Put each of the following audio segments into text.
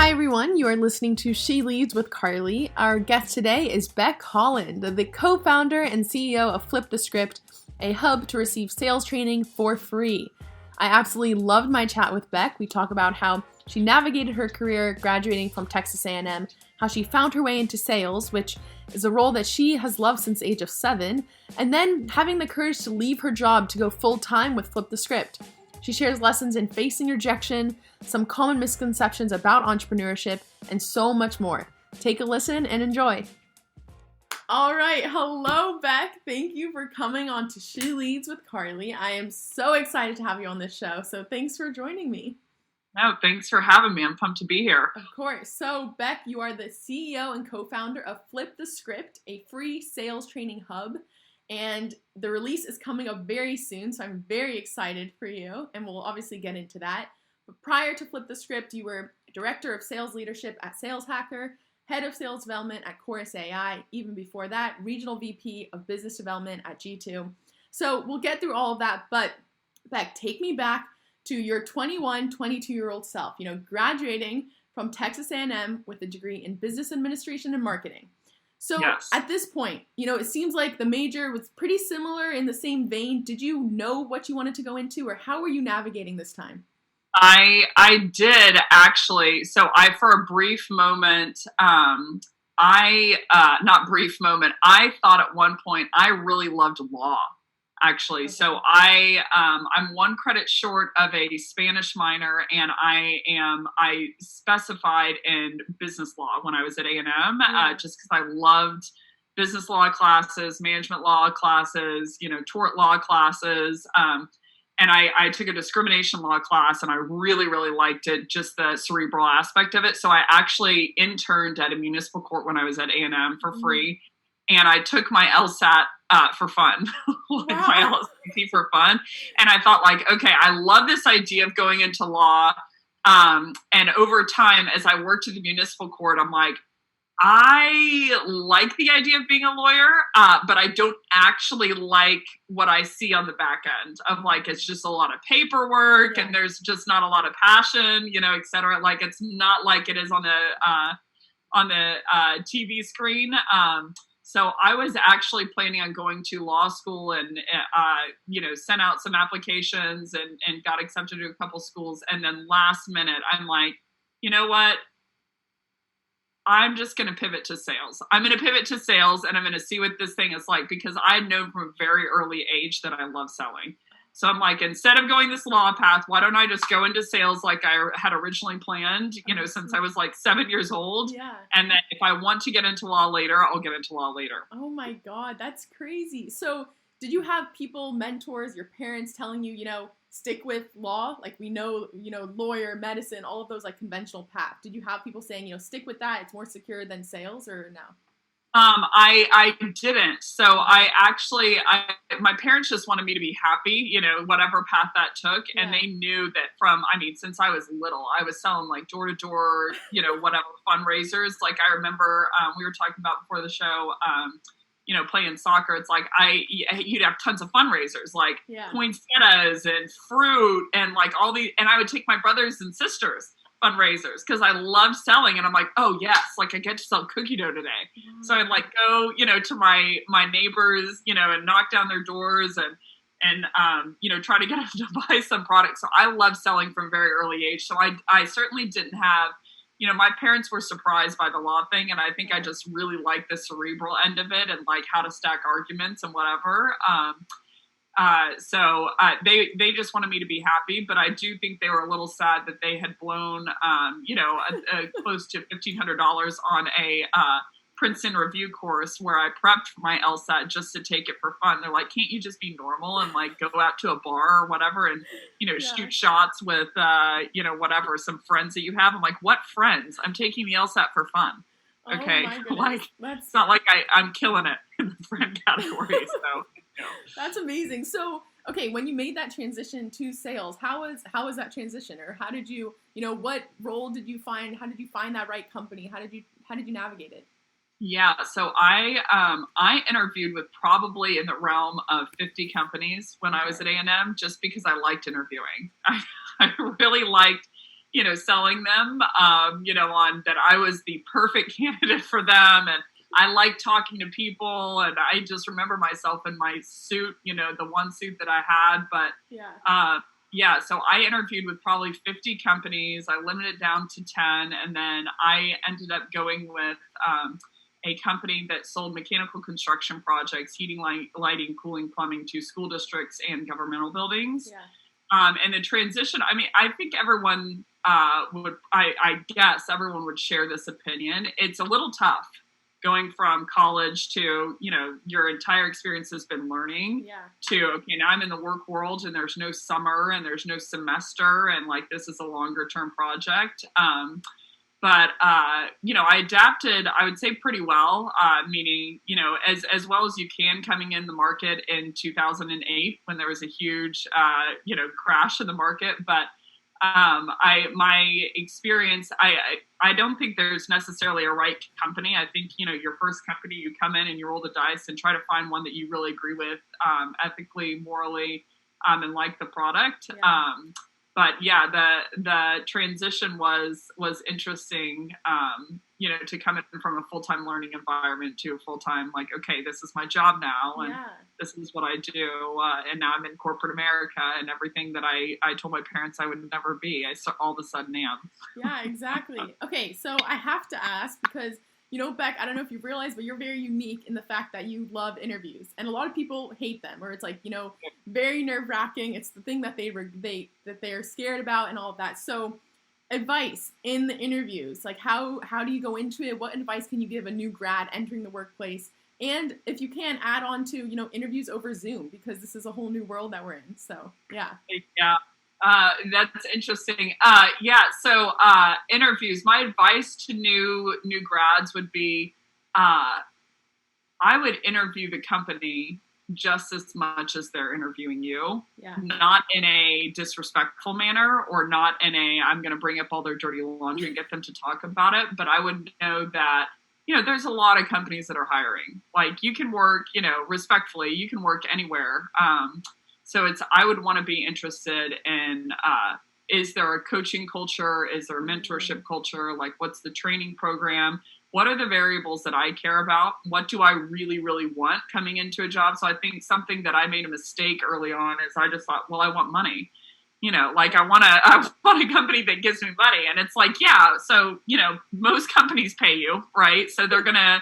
Hi everyone, you are listening to She Leads with Carly. Our guest today is Becc Holland, the co-founder and CEO of Flip the Script, a hub to receive sales training for free. I absolutely loved my chat with Becc. We talk about how she navigated her career graduating from Texas A&M, how she found her way into sales, which is a role that she has loved since the age of 7, and then having the courage to leave her job to go full-time with Flip the Script. She shares lessons in facing rejection, some common misconceptions about entrepreneurship, and so much more. Take a listen and enjoy. All right. Hello, Becc. Thank you for coming on to She Leads with Carly. I am so excited to have you on this show. So thanks for joining me. No, thanks for having me. I'm pumped to be here. Of course. So, Becc, you are the CEO and co-founder of Flip the Script, a free sales training hub. And the release is coming up very soon, so I'm very excited for you, and we'll obviously get into that. But prior to Flip the Script, you were Director of Sales Leadership at Sales Hacker, Head of Sales Development at Chorus AI, even before that, Regional VP of Business Development at G2. So we'll get through all of that, but Becc, take me back to your 21, 22-year-old self, graduating from Texas A&M with a degree in Business Administration and Marketing. So yes. At this point, it seems like the major was pretty similar in the same vein. Did you know what you wanted to go into, or how were you navigating this time? I did actually. So for a brief moment, I thought at one point I really loved law. Actually. Okay. So I'm one credit short of a Spanish minor, and I specified in business law when I was at A&M, just because I loved business law classes, management law classes, tort law classes. And I took a discrimination law class, and I really, really liked it, just the cerebral aspect of it. So I actually interned at a municipal court when I was at A&M for free. And I took my LSAT for fun, my LSAT for fun. And I thought okay, I love this idea of going into law. And over time, as I worked at the municipal court, I'm like, I like the idea of being a lawyer, but I don't actually like what I see on the back end of it's just a lot of paperwork and there's just not a lot of passion, et cetera. It's not like it is on the TV screen. So I was actually planning on going to law school and, sent out some applications and got accepted to a couple schools. And then last minute, I'm like, you know what? I'm just going to pivot to sales. I'm going to pivot to sales, and I'm going to see what this thing is like, because I know from a very early age that I love selling. So I'm like, instead of going this law path, why don't I just go into sales like I had originally planned, since I was 7 years old. Yeah. And then if I want to get into law later, I'll get into law later. Oh my God, that's crazy. So did you have people, mentors, your parents telling you, stick with law? We know, lawyer, medicine, all of those conventional paths. Did you have people saying, stick with that, it's more secure than sales, or no? I didn't. So my parents just wanted me to be happy, whatever path that took. Yeah. And they knew that since I was little, I was selling door to door, whatever fundraisers. I remember, we were talking about before the show, playing soccer. It's you'd have tons of fundraisers, poinsettias and fruit and and I would take my brothers and sisters fundraisers because I love selling, and I'm like, oh yes, I get to sell cookie dough today. Mm-hmm. So I'd go, to my neighbors, and knock down their doors and try to get them to buy some products. So I love selling from a very early age. So I certainly didn't have, my parents were surprised by the law thing, and I think I just really liked the cerebral end of it and how to stack arguments and whatever. So they just wanted me to be happy, but I do think they were a little sad that they had blown, close to $1,500 on a Princeton review course where I prepped for my LSAT just to take it for fun. They're like, can't you just be normal and go out to a bar or whatever and, shoot shots with, whatever, some friends that you have? I'm like, what friends? I'm taking the LSAT for fun. Okay. It's not like I'm killing it in the friend category. So. That's amazing. So, okay, when you made that transition to sales, how was that transition, or how did you, what role did you find? How did you find that right company? How did you navigate it? Yeah, so I interviewed with probably in the realm of 50 companies when I was at A&M, just because I liked interviewing. I really liked selling them, on that I was the perfect candidate for them. And I like talking to people. And I just remember myself in my suit, the one suit that I had. But so I interviewed with probably 50 companies. I limited it down to 10. And then I ended up going with a company that sold mechanical construction projects, heating, lighting, cooling, plumbing to school districts and governmental buildings. Yeah. And the transition, I think everyone I guess everyone would share this opinion. It's a little tough going from college to, your entire experience has been learning to, okay, now I'm in the work world and there's no summer and there's no semester and like, this is a longer term project. But I adapted, I would say pretty well, meaning, as well as you can coming in the market in 2008 when there was a huge, crash in the market. But my experience, I don't think there's necessarily a right company. I think, your first company, you come in and you roll the dice and try to find one that you really agree with, ethically, morally, and like the product. Yeah. But yeah, the transition was interesting, to come in from a full-time learning environment to a full-time, like, okay, this is my job now and this is what I do. And now I'm in corporate America and everything that I told my parents I would never be, I all of a sudden am. Yeah, exactly. Okay, so I have to ask because, Becc, I don't know if you've realized, but you're very unique in the fact that you love interviews. And a lot of people hate them, or it's like, very nerve-wracking. It's the thing that they're scared about and all of that. So advice in the interviews, like how do you go into it? What advice can you give a new grad entering the workplace? And if you can, add on to, interviews over Zoom, because this is a whole new world that we're in. So, yeah. Yeah. That's interesting. So interviews, my advice to new grads would be, I would interview the company just as much as they're interviewing you, not in a disrespectful manner or not in a, I'm going to bring up all their dirty laundry and get them to talk about it. But I would know that, there's a lot of companies that are hiring. Like you can work, respectfully, you can work anywhere. So I would want to be interested in, is there a coaching culture? Is there a mentorship culture? Like what's the training program? What are the variables that I care about? What do I really, really want coming into a job? So I think something that I made a mistake early on is I just thought, well, I want money. I want a company that gives me money. And it's like, yeah, so, most companies pay you, right? So they're going to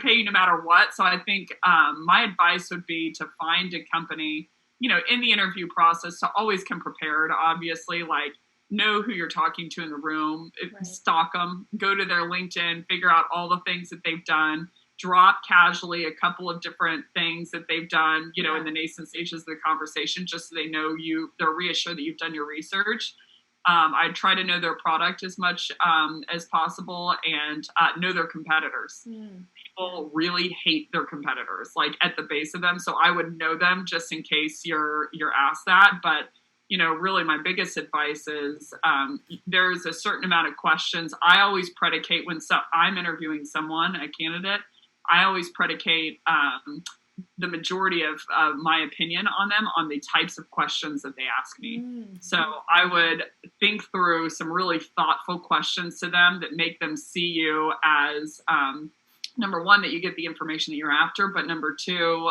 pay you no matter what. So I think my advice would be to find a company, in the interview process, to always come prepared, obviously, like know who you're talking to in the room, stalk them, go to their LinkedIn, figure out all the things that they've done, drop casually a couple of different things that they've done, in the nascent stages of the conversation, just so they know they're reassured that you've done your research. I try to know their product as much as possible and know their competitors. People really hate their competitors, like at the base of them. So I would know them just in case you're asked that. But, really my biggest advice is there's a certain amount of questions. I always predicate when I'm interviewing someone, a candidate, I always predicate the majority of my opinion on them on the types of questions that they ask me. So I would think through some really thoughtful questions to them that make them see you as, number one, that you get the information that you're after, but number two,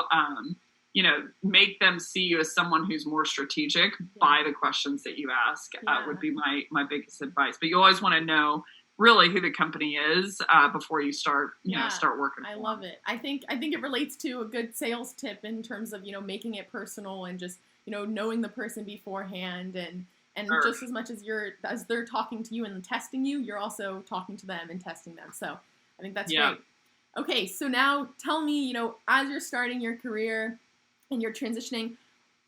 make them see you as someone who's more strategic by the questions that you ask, would be my biggest advice. But you always want to know really who the company is before you start working. I love it. I think it relates to a good sales tip in terms of, making it personal and just, knowing the person beforehand and just as much as they're talking to you and testing you, you're also talking to them and testing them. So I think that's great. Okay. So now tell me, as you're starting your career and you're transitioning,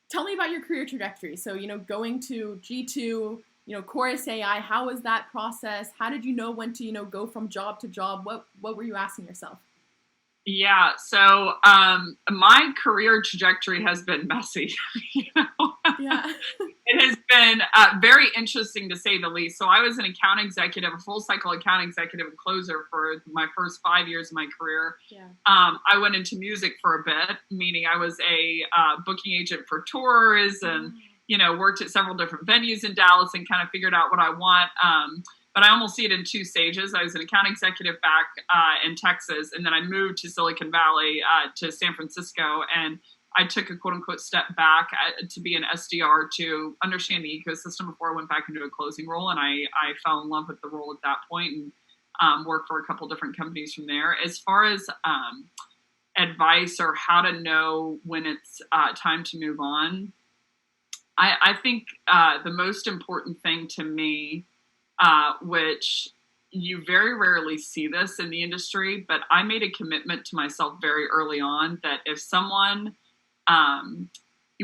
tell me about your career trajectory. So, going to G2, Chorus AI, how was that process? How did you know when to, go from job to job? What were you asking yourself? Yeah. So, my career trajectory has been messy. Yeah. It has been very interesting to say the least. So I was an account executive, a full cycle account executive and closer for my first 5 years of my career. Yeah. I went into music for a bit, meaning I was a booking agent for tours and worked at several different venues in Dallas and kind of figured out what I want. But I almost see it in two stages. I was an account executive back in Texas, and then I moved to Silicon Valley, to San Francisco, and I took a quote unquote step back to be an SDR to understand the ecosystem before I went back into a closing role. And I fell in love with the role at that point and worked for a couple different companies from there. As far as advice or how to know when it's time to move on, I think the most important thing to me, which you very rarely see this in the industry, but I made a commitment to myself very early on that if someone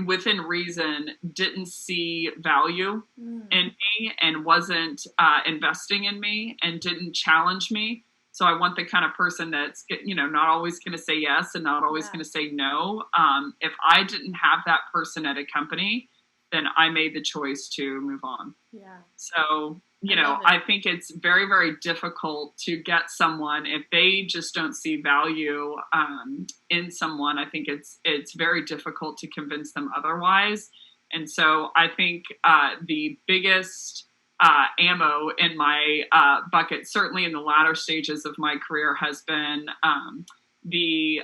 within reason didn't see value in me and wasn't investing in me and didn't challenge me. So I want the kind of person that's, not always going to say yes and not always going to say no. If I didn't have that person at a company, then I made the choice to move on. Yeah. So, I think it's very, very difficult to get someone if they just don't see value in someone. I think it's very difficult to convince them otherwise. And so I think the biggest ammo in my bucket, certainly in the latter stages of my career, has been the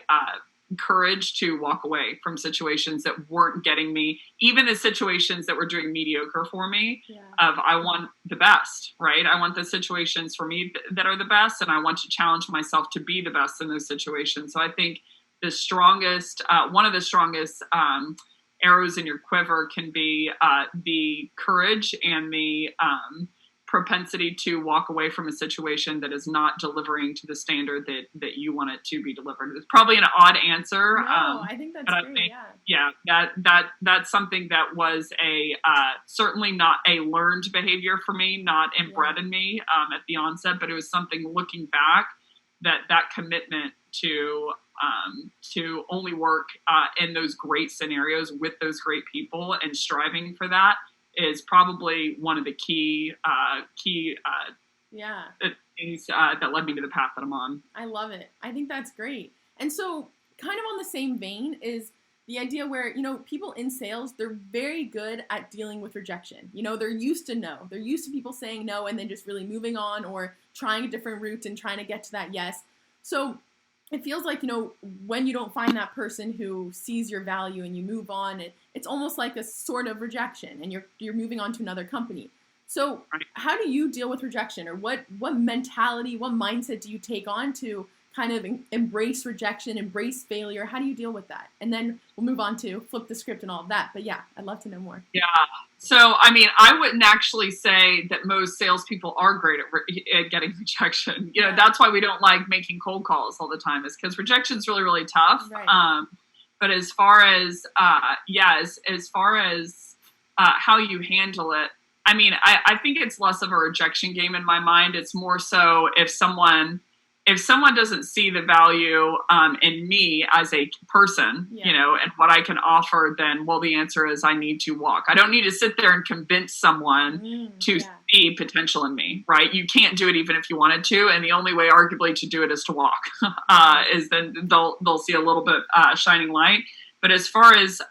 courage to walk away from situations that weren't getting me, even the situations that were doing mediocre for me. I want the best, right? I want the situations for me that are the best, and I want to challenge myself to be the best in those situations. So I think the strongest, one of the strongest arrows in your quiver can be the courage and the propensity to walk away from a situation that is not delivering to the standard that you want it to be delivered. It's probably an odd answer. No, I think that's great. That's something that was certainly not a learned behavior for me, not inbred in me at the onset, but it was something looking back that commitment to only work in those great scenarios with those great people and striving for that is probably one of the key things that led me to the path that I'm on. I love it. I think that's great. And so kind of on the same vein is the idea where, people in sales, they're very good at dealing with rejection. They're used to no. They're used to people saying no and then just really moving on or trying a different route and trying to get to that yes. So it feels like, when you don't find that person who sees your value and you move on, it's almost like a sort of rejection and you're moving on to another company. So how do you deal with rejection, or what mentality, what mindset do you take on to kind of embrace rejection, embrace failure? How do you deal with that? And then we'll move on to flip the script and all of that. But yeah, I'd love to know more. Yeah. So, I wouldn't actually say that most salespeople are great at getting rejection. That's why we don't like making cold calls all the time, is because rejection is really, really tough. Right. But as far as, as far as how you handle it, I think it's less of a rejection game in my mind. It's more so if someone doesn't see the value in me as a person, and what I can offer, then, the answer is I need to walk. I don't need to sit there and convince someone to see potential in me, right? You can't do it even if you wanted to. And the only way arguably to do it is to walk, is then they'll see a little bit shining light. But as far as,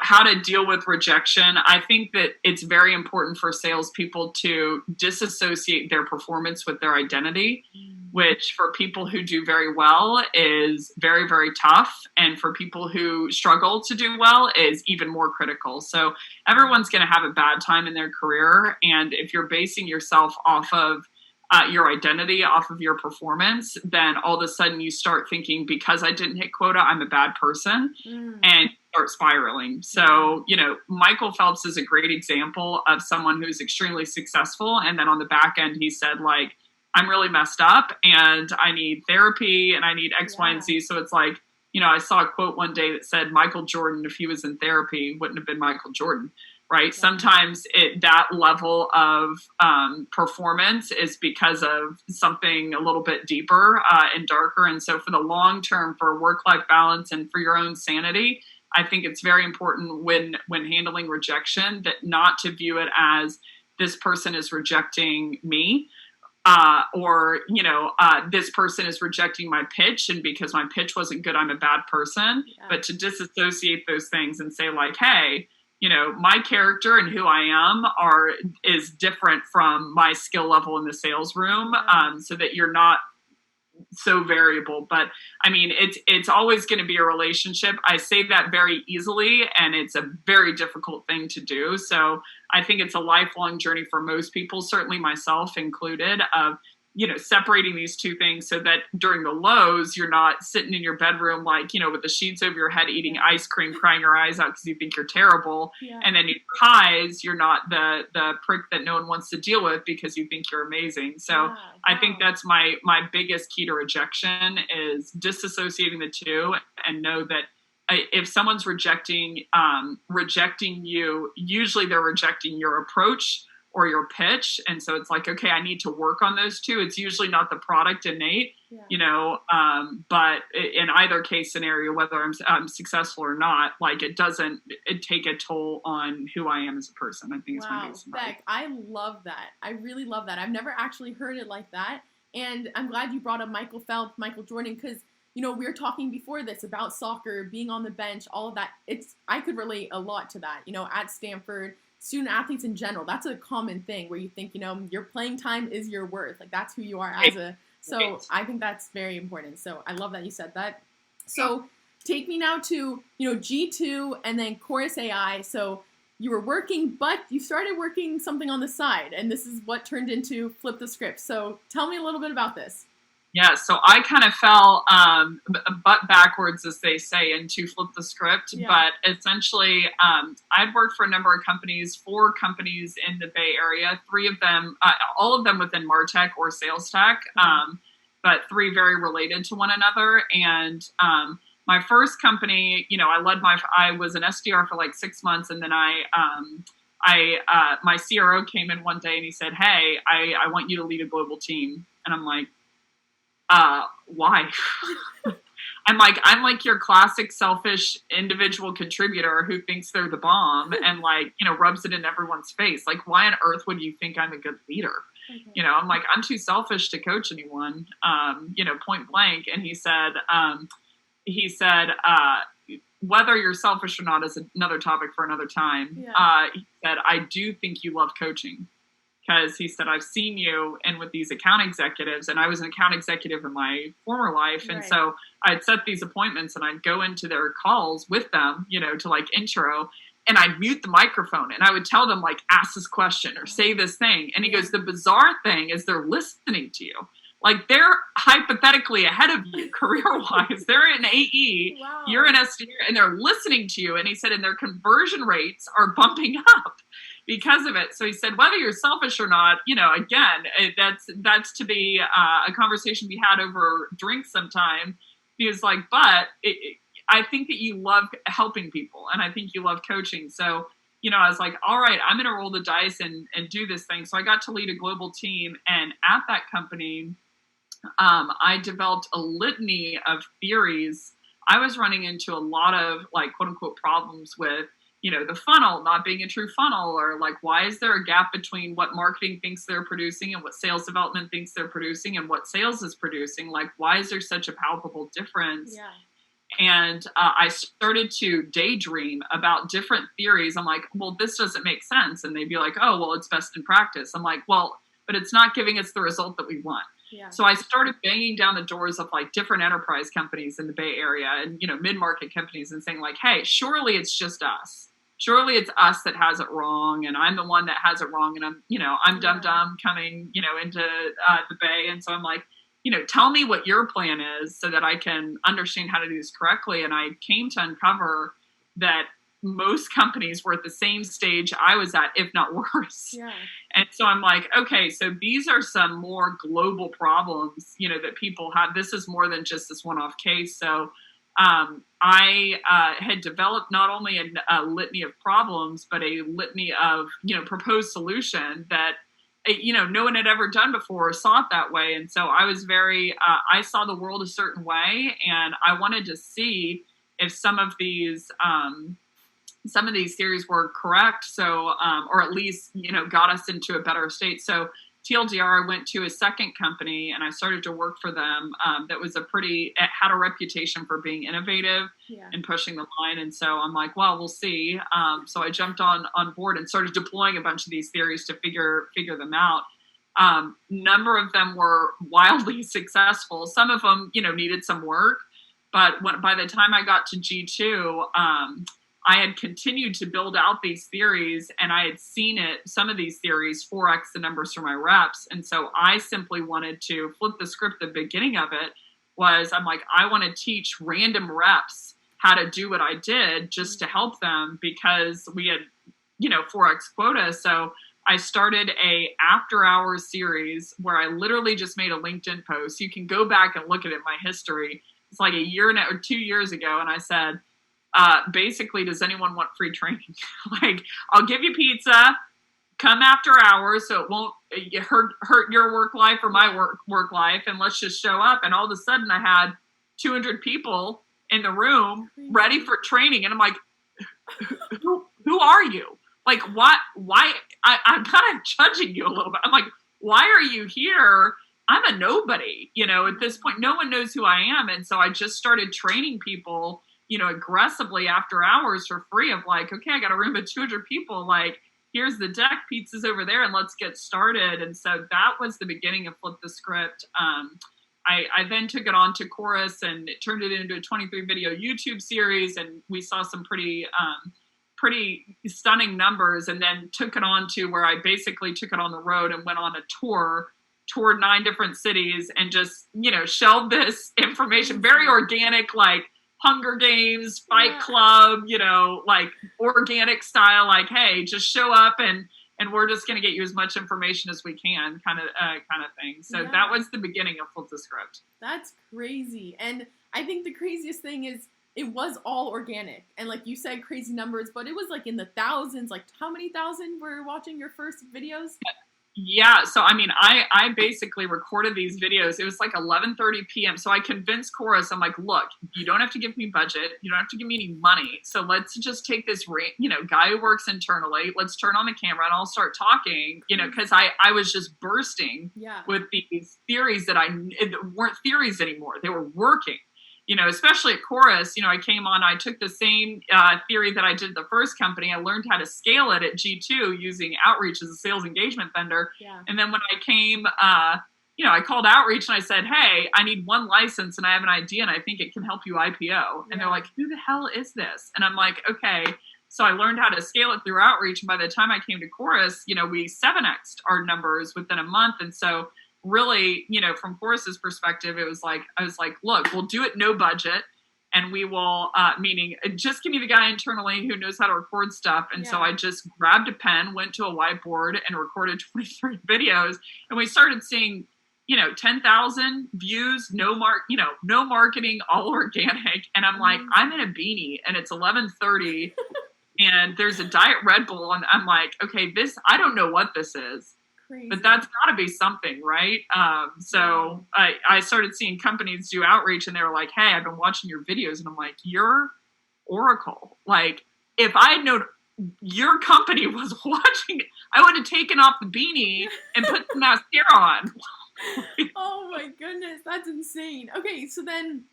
how to deal with rejection, I think that it's very important for salespeople to disassociate their performance with their identity, which for people who do very well is very, very tough. And for people who struggle to do well is even more critical. So everyone's going to have a bad time in their career. And if you're basing yourself off of your identity, off of your performance, then all of a sudden you start thinking, because I didn't hit quota, I'm a bad person, and start spiraling. So, Michael Phelps is a great example of someone who's extremely successful. And then on the back end, he said, I'm really messed up and I need therapy and I need X, Y, and Z. So it's like, I saw a quote one day that said Michael Jordan, if he was in therapy, wouldn't have been Michael Jordan. Right. Yeah. Sometimes that level of performance is because of something a little bit deeper and darker. And so for the long term, for work-life balance and for your own sanity, I think it's very important when handling rejection that not to view it as this person is rejecting me. Or this person is rejecting my pitch, and because my pitch wasn't good, I'm a bad person. Yeah. But to disassociate those things and say hey, my character and who I am is different from my skill level in the sales room, so that you're not so variable. But I mean, it's always going to be a relationship. I say that very easily, and it's a very difficult thing to do. So I think it's a lifelong journey for most people, certainly myself included, of separating these two things so that during the lows, you're not sitting in your bedroom, like, with the sheets over your head, eating ice cream, crying your eyes out because you think you're terrible. Yeah. And then your highs, you're not the prick that no one wants to deal with because you think you're amazing. So wow. I think that's my biggest key to rejection is disassociating the two, and know that if someone's rejecting you, usually they're rejecting your approach or your pitch. And so it's like, okay, I need to work on those two. It's usually not the product innate, but in either case scenario, whether I'm successful or not, like it take a toll on who I am as a person. I think it's my biggest advice. Beck, I love that. I really love that. I've never actually heard it like that. And I'm glad you brought up Michael Phelps, Michael Jordan, because we were talking before this about soccer, being on the bench, all of that. I could relate a lot to that, at Stanford. Student athletes in general, that's a common thing where you think, your playing time is your worth. Like that's who you are so I think that's very important. So I love that you said that. So take me now to, G2 and then Chorus AI. So you were working, but you started working something on the side, and this is what turned into Flip the Script. So tell me a little bit about this. Yeah, so I kind of fell butt backwards, as they say, into Flip the Script. Yeah. But essentially, I'd worked for a number of companies, 4 companies in the Bay Area, 3 of them, all of them within MarTech or sales tech, but 3 very related to one another. And my first company, I was an SDR for like 6 months, and then my CRO came in one day and he said, "Hey, I want you to lead a global team." And I'm like, why? I'm like your classic selfish individual contributor who thinks they're the bomb and rubs it in everyone's face. Like, why on earth would you think I'm a good leader? Okay. I'm like, I'm too selfish to coach anyone, point blank. And he said, whether you're selfish or not is another topic for another time. Yeah. He said, I do think you love coaching. Because he said, I've seen you in with these account executives, and I was an account executive in my former life. And so I'd set these appointments and I'd go into their calls with them, to intro, and I'd mute the microphone and I would tell them ask this question or say this thing. And he goes, the bizarre thing is they're listening to you. Like they're hypothetically ahead of you career-wise. They're in AE, wow. You're in SDR, and they're listening to you. And he said, and their conversion rates are bumping up because of it. So he said, whether you're selfish or not, again, that's to be a conversation we had over drinks sometime. He was like, but I think that you love helping people, and I think you love coaching. So, I was like, all right, I'm going to roll the dice and do this thing. So I got to lead a global team, and at that company, I developed a litany of theories. I was running into a lot of quote unquote problems with, the funnel not being a true funnel, or why is there a gap between what marketing thinks they're producing and what sales development thinks they're producing and what sales is producing? Why is there such a palpable difference? Yeah. And I started to daydream about different theories. I'm like, well, this doesn't make sense. And they'd be like, oh, well, it's best in practice. I'm like, well, but it's not giving us the result that we want. Yeah. So I started banging down the doors of different enterprise companies in the Bay Area and, mid-market companies and saying hey, surely it's just us. Surely it's us that has it wrong. And I'm the one that has it wrong. And I'm dumb coming, into the Bay. And so I'm like, tell me what your plan is so that I can understand how to do this correctly. And I came to uncover that most companies were at the same stage I was at, if not worse. Yeah. And so I'm like, okay, so these are some more global problems, that people have. This is more than just this one-off case. So I had developed not only a litany of problems, but a litany of, proposed solution that, no one had ever done before or saw it that way. And so I was I saw the world a certain way, and I wanted to see if some of these theories were correct. So, or at least, got us into a better state. So TLDR, I went to a second company and I started to work for them. That was it had a reputation for being innovative and pushing the line. And so I'm like, well, we'll see. So I jumped on board and started deploying a bunch of these theories to figure them out. Number of them were wildly successful. Some of them, needed some work, but by the time I got to G2, I had continued to build out these theories, and I had seen some of these theories 4x the numbers for my reps. And so I simply wanted to flip the script. The beginning of it I'm like, I want to teach random reps how to do what I did just to help them, because we had, 4x quota. So I started a after hours series where I literally just made a LinkedIn post. You can go back and look at it in my history. It's like a year or 2 years ago. And I said, basically, does anyone want free training? Like, I'll give you pizza, come after hours, so it won't hurt your work life or my work life, and let's just show up. And all of a sudden, I had 200 people in the room ready for training, and I'm like, who are you? Like, what? Why? I'm kind of judging you a little bit. I'm like, why are you here? I'm a nobody. At this point, no one knows who I am, and so I just started training people, aggressively after hours for free, of like, okay, I got a room of 200 people. Like, here's the deck, pizza's over there, and let's get started. And so that was the beginning of Flip the Script. I then took it on to Chorus and turned it into a 23 video YouTube series. And we saw some pretty stunning numbers, and then took it on to where I basically took it on the road and went on a toured 9 different cities, and just, shelved this information, very organic, like Hunger Games, Fight Club, like organic style, like, hey, just show up and we're just going to get you as much information as we can, kind of thing. So that was the beginning of Flip the Script. That's crazy. And I think the craziest thing is it was all organic. And like you said, crazy numbers, but it was like in the thousands. Like, how many thousand were watching your first videos? Yeah. So, I mean, I basically recorded these videos. It was like 11:30 p.m. So I convinced Chorus, I'm like, look, you don't have to give me budget. You don't have to give me any money. So let's just take this, guy who works internally. Let's turn on the camera and I'll start talking, because I was just bursting with these theories that weren't theories anymore. They were working. Especially at Chorus, I came on, I took the same theory that I did at the first company. I learned how to scale it at G2 using Outreach as a sales engagement vendor. Yeah. And then when I came, I called Outreach and I said, hey, I need 1 license and I have an idea and I think it can help you IPO. And they're like, who the hell is this? And I'm like, okay. So I learned how to scale it through Outreach. And by the time I came to Chorus, we 7x'd our numbers within a month. And so really, from Chorus's perspective, I was like, look, we'll do it no budget, and we will, meaning just give me the guy internally who knows how to record stuff. And so I just grabbed a pen, went to a whiteboard, and recorded 23 videos. And we started seeing, 10,000 views, no marketing, all organic. And I'm like, I'm in a beanie, and it's 11:30, and there's a Diet Red Bull, and I'm like, okay, I don't know what this is. Crazy. But that's got to be something, right? So I started seeing companies do outreach, and they were like, hey, I've been watching your videos. And I'm like, you're Oracle. Like, if I had known your company was watching, I would have taken off the beanie and put the mascara on. Oh my goodness, that's insane. Okay, so then,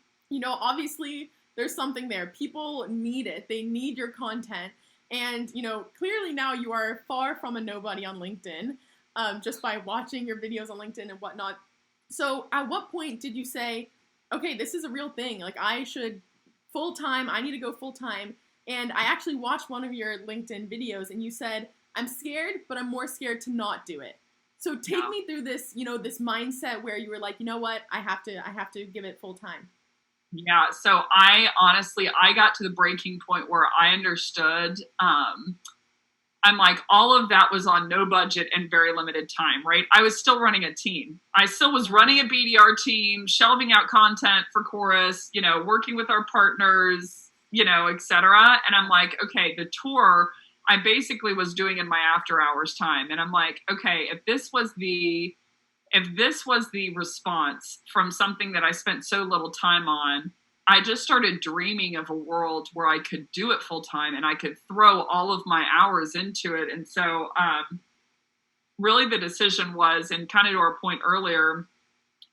obviously there's something there. People need it. They need your content. And, clearly now you are far from a nobody on LinkedIn. Just by watching your videos on LinkedIn and whatnot. So at what point did you say, okay, this is a real thing. Like, I should I need to go full-time. And I actually watched one of your LinkedIn videos and you said, I'm scared, but I'm more scared to not do it. So take me through this, this mindset where you were like, you know what, I have to give it full-time. Yeah. So I got to the breaking point where I understood, I'm like, all of that was on no budget and very limited time, right? I was still running a team. I still was running a BDR team, shelving out content for Chorus, working with our partners, et cetera. And I'm like, okay, the tour, I basically was doing in my after hours time. And I'm like, okay, if this was the response from something that I spent so little time on, I just started dreaming of a world where I could do it full time and I could throw all of my hours into it. And so really the decision was, and kind of to our point earlier,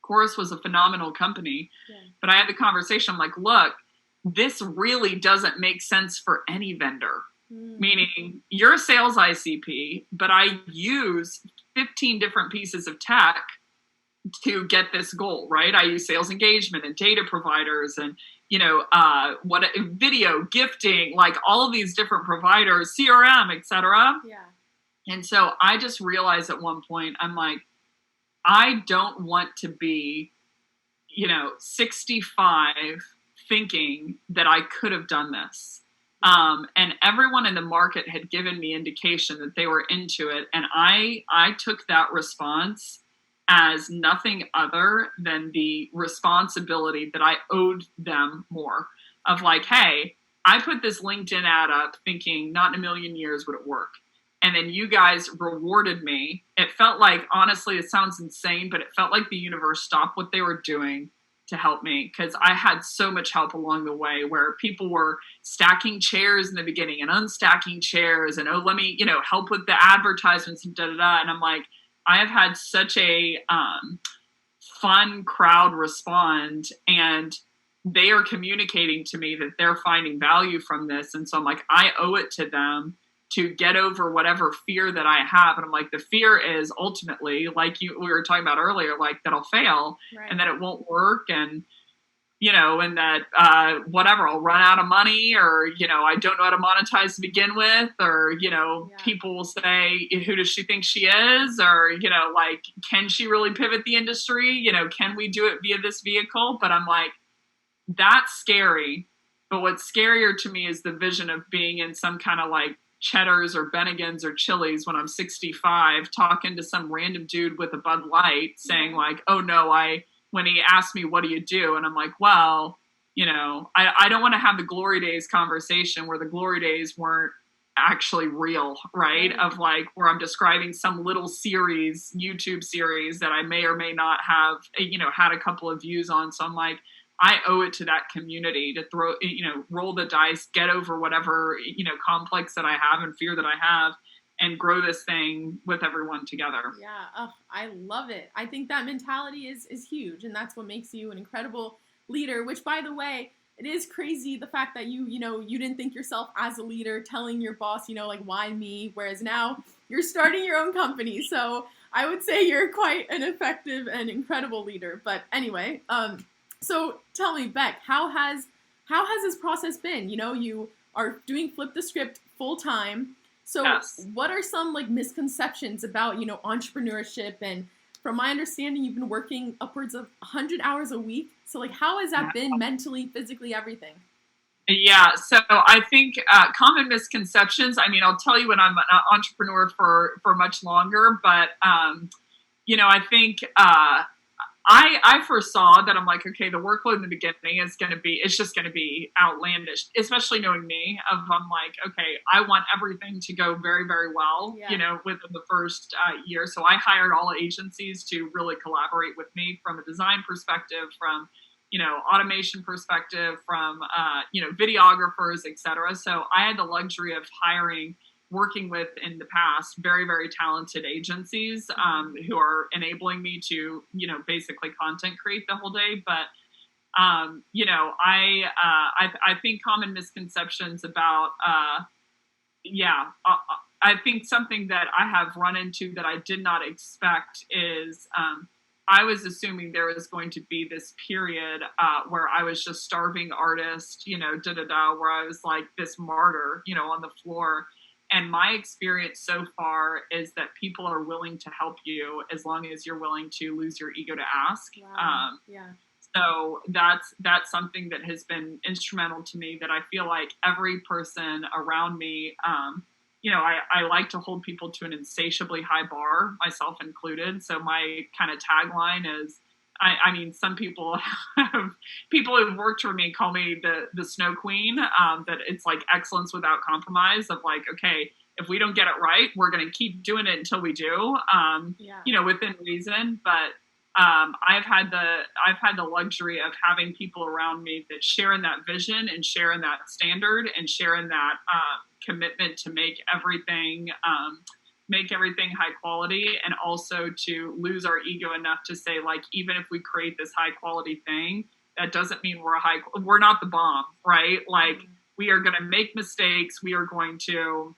Chorus was a phenomenal company, but I had the conversation. I'm like, look, this really doesn't make sense for any vendor. Meaning you're a sales ICP, but I use 15 different pieces of tech to get this goal, right? I use sales engagement and data providers and, what video, gifting, like all of these different providers, CRM, et cetera. Yeah. And so I just realized at one point, I'm like, I don't want to be, 65 thinking that I could have done this. And everyone in the market had given me indication that they were into it. And I took that response as nothing other than the responsibility that I owed them more of like, hey, I put this LinkedIn ad up thinking not in a million years would it work. And then you guys rewarded me. It felt like, honestly, it sounds insane, but it felt like the universe stopped what they were doing to help me, because I had so much help along the way where people were stacking chairs in the beginning and unstacking chairs and, let me, help with the advertisements and da-da-da. And I'm like, I have had such a fun crowd respond, and they are communicating to me that they're finding value from this. And so I'm like, I owe it to them to get over whatever fear that I have. And I'm like, the fear is ultimately, like we were talking about earlier, like that I'll fail and that it won't work. And, and that, whatever, I'll run out of money, or, I don't know how to monetize to begin with, or, people will say, who does she think she is? Or, like, can she really pivot the industry? Can we do it via this vehicle? But I'm like, that's scary. But what's scarier to me is the vision of being in some kind of like Cheddar's or Bennigan's or Chili's when I'm 65, talking to some random dude with a Bud Light saying like, oh no, when he asked me, what do you do? And I'm like, well, I don't want to have the glory days conversation where the glory days weren't actually real, right? Of like, where I'm describing some little series, YouTube series that I may or may not have, had a couple of views on. So I'm like, I owe it to that community to throw, roll the dice, get over whatever, complex that I have and fear that I have, and grow this thing with everyone together. Yeah. I love it. I think that mentality is huge. And that's what makes you an incredible leader, which, by the way, it is crazy the fact that you didn't think yourself as a leader, telling your boss, like, why me? Whereas now you're starting your own company. So I would say you're quite an effective and incredible leader. But anyway, so tell me, Becc, how has this process been? You are doing Flip the Script full time. So what are some like misconceptions about, entrepreneurship? And from my understanding, you've been working upwards of 100 hours a week. So like, how has that been mentally, physically, everything? Yeah. So I think common misconceptions, I'll tell you when I'm an entrepreneur for much longer, but, I think, I foresaw that I'm like, okay, the workload in the beginning it's just going to be outlandish, especially knowing me I'm like, okay, I want everything to go very, very well, within the first year. So I hired all agencies to really collaborate with me from a design perspective, from, automation perspective, from, videographers, et cetera. So I had the luxury of working with in the past very, very talented agencies who are enabling me to, basically content create the whole day. But, I think common misconceptions about, I think something that I have run into that I did not expect is I was assuming there was going to be this period where I was just starving artist, where I was like this martyr, on the floor. And my experience so far is that people are willing to help you as long as you're willing to lose your ego to ask. Wow. So that's something that has been instrumental to me, that I feel like every person around me, I like to hold people to an insatiably high bar, myself included. So my kind of tagline is, some people who've worked for me call me the Snow Queen, that it's like excellence without compromise, of like, okay, if we don't get it right, we're going to keep doing it until we do, within reason. But I've had the luxury of having people around me that share in that vision and share in that standard and share in that commitment to make everything make everything high quality, and also to lose our ego enough to say, like, even if we create this high quality thing, that doesn't mean we're not the bomb, right? Like, we are going to make mistakes. We are going to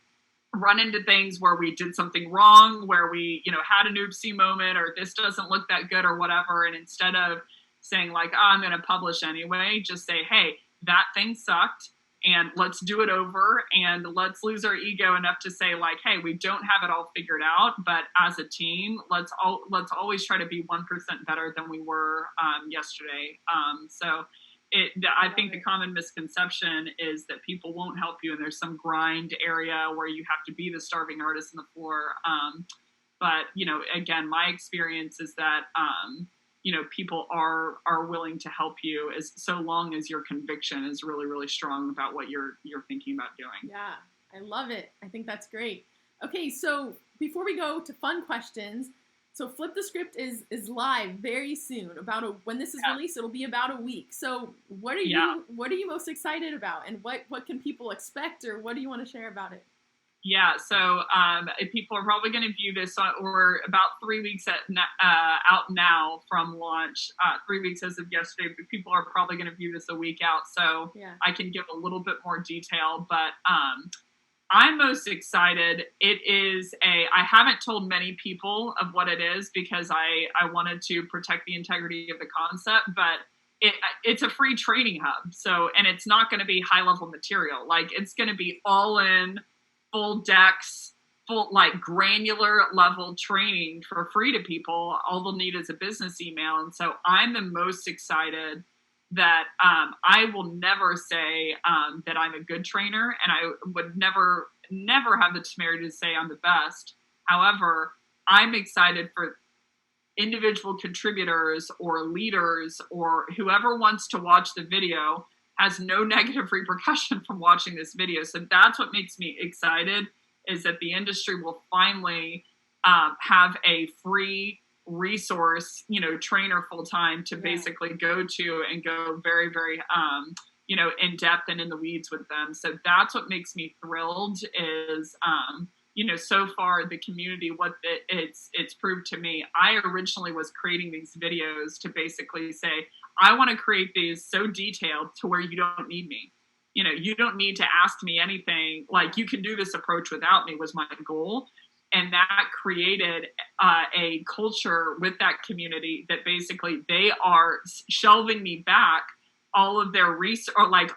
run into things where we did something wrong, where we, had an oopsie moment, or this doesn't look that good or whatever. And instead of saying like, oh, I'm going to publish anyway, just say, hey, that thing sucked, and let's do it over, and let's lose our ego enough to say, like, hey, we don't have it all figured out, but as a team, let's always try to be 1% better than we were yesterday. I think the common misconception is that people won't help you, and there's some grind area where you have to be the starving artist on the floor. But again, my experience is that people are willing to help you, as so long as your conviction is really, really strong about what you're thinking about doing. Yeah, I love it. I think that's great. Okay, so before we go to fun questions, so Flip the Script is live very soon. When this is released, it'll be about a week. So what are you most excited about, and what can people expect, or what do you want to share about it? Yeah, so people are probably going to view this. We're about 3 weeks out now from launch. 3 weeks as of yesterday, but people are probably going to view this a week out. So I can give a little bit more detail, but I'm most excited. I haven't told many people of what it is, because I wanted to protect the integrity of the concept, but it's a free training hub. So, and it's not going to be high level material. Like, it's going to be all in, full decks, full, like, granular level training for free to people. All they'll need is a business email. And so I'm the most excited that I will never say that I'm a good trainer, and I would never have the temerity to say I'm the best. However, I'm excited for individual contributors or leaders or whoever wants to watch the video has no negative repercussion from watching this video. So that's what makes me excited, is that the industry will finally have a free resource, trainer full time to basically go to and go very, very, in depth and in the weeds with them. So that's what makes me thrilled is, so far the community, what it's proved to me. I originally was creating these videos to basically say, I want to create these so detailed to where you don't need me. You don't need to ask me anything. Like, you can do this approach without me, was my goal. And that created a culture with that community that basically they are shelving me back all of their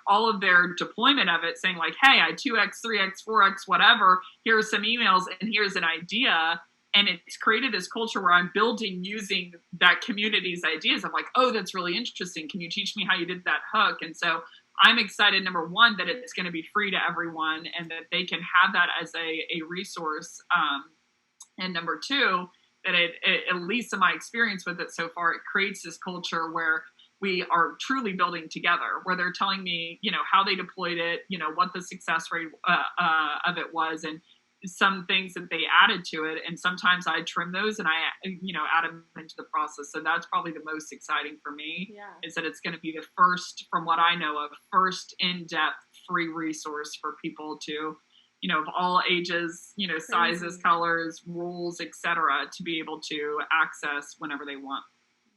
all of their deployment of it, saying like, hey, I 2x, 3x, 4x, whatever, here are some emails and here's an idea. And it's created this culture where I'm building using that community's ideas. I'm like, oh, that's really interesting. Can you teach me how you did that hook? And so I'm excited, number one, that it's going to be free to everyone and that they can have that as a resource. And number two, that it, at least in my experience with it so far, it creates this culture where we are truly building together, where they're telling me, how they deployed it, what the success rate of it was, and some things that they added to it. And sometimes I trim those and I, add them into the process. So that's probably the most exciting for me, is that it's going to be the first, from what I know of, first in-depth free resource for people to, of all ages, sizes, colors, rules, etc., to be able to access whenever they want.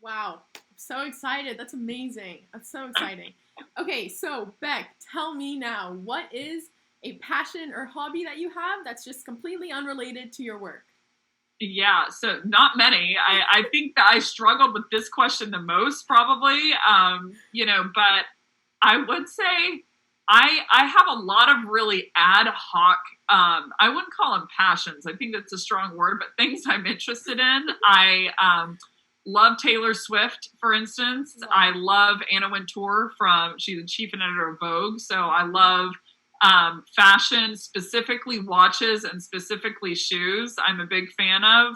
Wow. I'm so excited. That's amazing. That's so exciting. Okay. So Becc, tell me now, what is a passion or hobby that you have that's just completely unrelated to your work? Yeah, so not many. I think that I struggled with this question the most, probably. But I would say I have a lot of really ad hoc, I wouldn't call them passions. I think that's a strong word, but things I'm interested in. I love Taylor Swift, for instance. Wow. I love Anna Wintour she's the chief editor of Vogue. So I love fashion, specifically watches and specifically shoes. I'm a big fan of.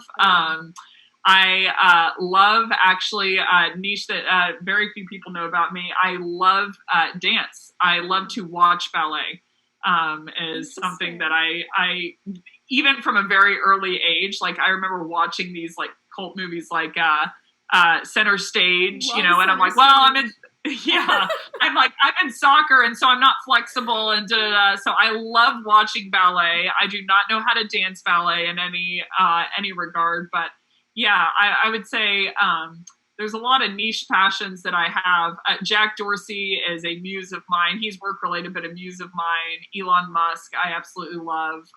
I love actually a niche that very few people know about me. I love dance. I love to watch ballet. Is something that I even from a very early age, like I remember watching these like cult movies like Center Stage, and I'm like, well, Yeah, I'm in soccer, and so I'm not flexible, and so I love watching ballet. I do not know how to dance ballet in any regard, but yeah, I would say there's a lot of niche passions that I have. Jack Dorsey is a muse of mine. He's work related, but a muse of mmine. Elon Musk, I absolutely love.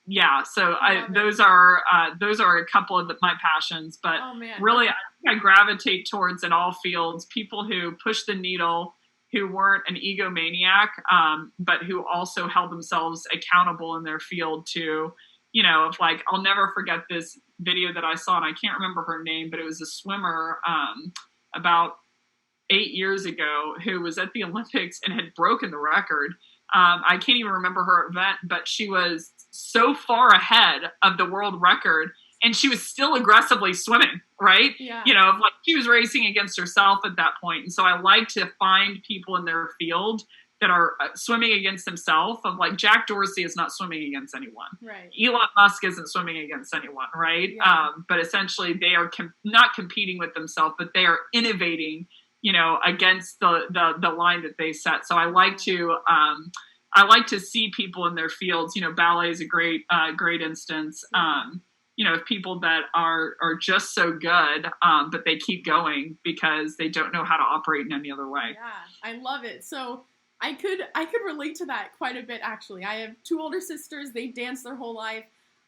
Yeah, so those are a couple of my passions, but really I think I gravitate towards in all fields people who push the needle, who weren't an egomaniac, but who also held themselves accountable in their field to, I'll never forget this video that I saw, and I can't remember her name, but it was a swimmer about 8 years ago who was at the Olympics and had broken the record. I can't even remember her event, but she was so far ahead of the world record, and she was still aggressively swimming, right? Yeah. She was racing against herself at that point. And so I like to find people in their field that are swimming against themselves. Jack Dorsey is not swimming against anyone. Right. Elon Musk isn't swimming against anyone, right? Yeah. But essentially they are not competing with themselves, but they are innovating, against the line that they set. So I like to see people in their fields. Ballet is a great instance. People that are just so good, but they keep going because they don't know how to operate in any other way. Yeah, I love it. So I could relate to that quite a bit, actually. I have 2 older sisters. They danced their whole life.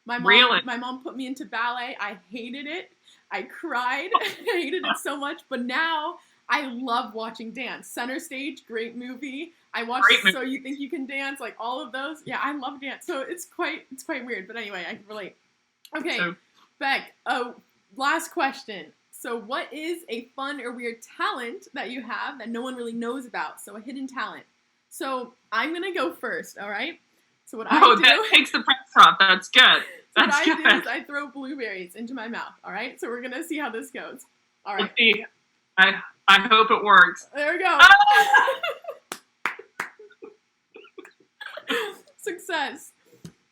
My mom put me into ballet. I hated it. I cried. I hated it so much. But now I love watching dance. Center Stage, great movie. I watched So You Think You Can Dance, all of those. Yeah, I love dance. So it's quite weird. But anyway, I can relate. Okay, Beck, last question. So what is a fun or weird talent that you have that no one really knows about? So a hidden talent. So I'm going to go first, all right? So what I do... that takes the pressure off. That's good. That's good. What I do is I throw blueberries into my mouth, all right? So we're going to see how this goes. All right. Let's see. I hope it works. There we go. Success.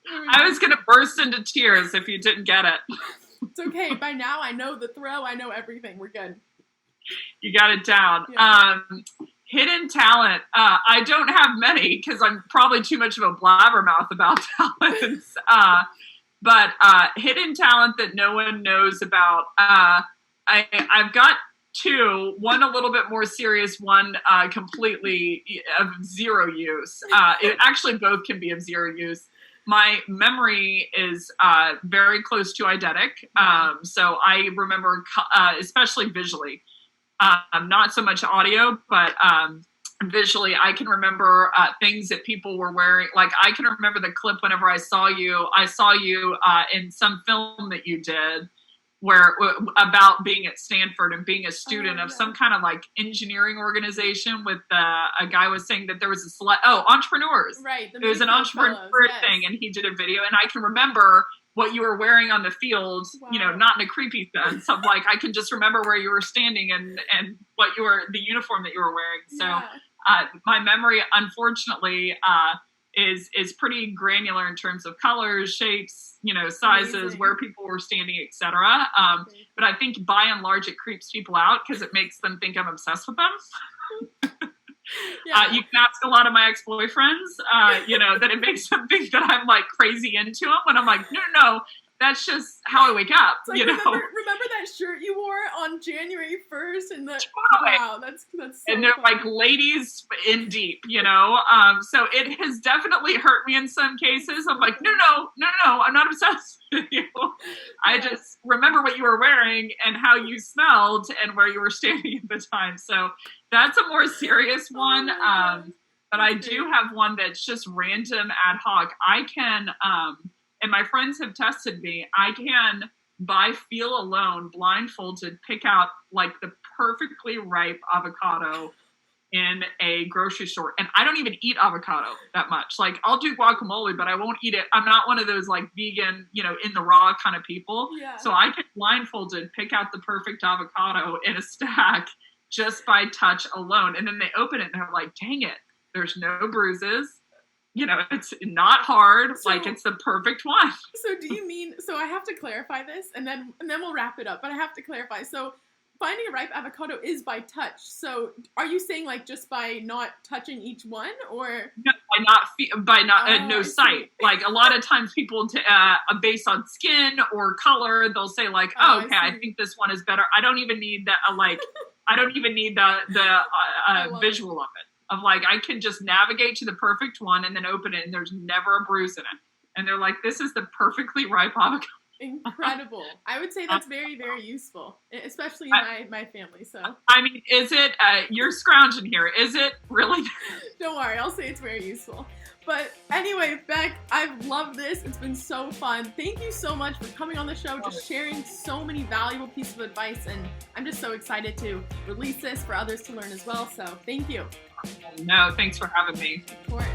I was going to burst into tears if you didn't get it. It's okay. By now, I know the throw. I know everything. We're good. You got it down. Yeah. Hidden talent. I don't have many because I'm probably too much of a blabbermouth about talents. But hidden talent that no one knows about. I've got 2. One a little bit more serious. One completely of zero use. Actually, both can be of zero use. My memory is very close to eidetic. So I remember, especially visually, not so much audio, but visually, I can remember things that people were wearing. I can remember the clip whenever I saw you in some film that you did about being at Stanford and being a student of some kind of engineering organization with a guy was saying that there was entrepreneurs. Right. There was an entrepreneur thing, and he did a video, and I can remember what you were wearing on the field, not in a creepy sense of I can just remember where you were standing and the uniform that you were wearing. So my memory, unfortunately, is pretty granular in terms of colors, shapes, sizes, Amazing. Where people were standing, etc. But I think by and large it creeps people out because it makes them think I'm obsessed with them. Yeah. You can ask a lot of my ex-boyfriends, that it makes them think that I'm crazy into them when I'm no, that's just how I wake up. Remember that shirt you wore on January 1st and wow, that's so and they're funny. Ladies in deep, so it has definitely hurt me in some cases. I'm no, I'm not obsessed with you. I just remember what you were wearing and how you smelled and where you were standing at the time. So that's a more serious one. But I do have one that's just random ad hoc. I can, and my friends have tested me, I can, by feel alone, blindfolded, pick out the perfectly ripe avocado in a grocery store. And I don't even eat avocado that much. I'll do guacamole, but I won't eat it. I'm not one of those vegan, in the raw kind of people. Yeah. So I can blindfolded pick out the perfect avocado in a stack just by touch alone. And then they open it and they're dang it, there's no bruises. It's not hard. It's the perfect one. So do you mean, so I have to clarify this and then we'll wrap it up, but I have to clarify. So finding a ripe avocado is by touch. So are you saying like just by not touching each one, or no, no sight? Like a lot of times people based on skin or color, they'll say like, oh, okay, I think this one is better. I don't even need that. I don't even need the visual of it. Of like, I can just navigate to the perfect one and then open it, and there's never a bruise in it. And they're like, this is the perfectly ripe avocado. Incredible. I would say that's very, very useful, especially in my family. So I mean, is it, you're scrounging here. Is it really? Don't worry. I'll say it's very useful. But anyway, Becc, I've loved this. It's been so fun. Thank you so much for coming on the show, just sharing so many valuable pieces of advice. And I'm just so excited to release this for others to learn as well. So thank you. No, thanks for having me. Of course.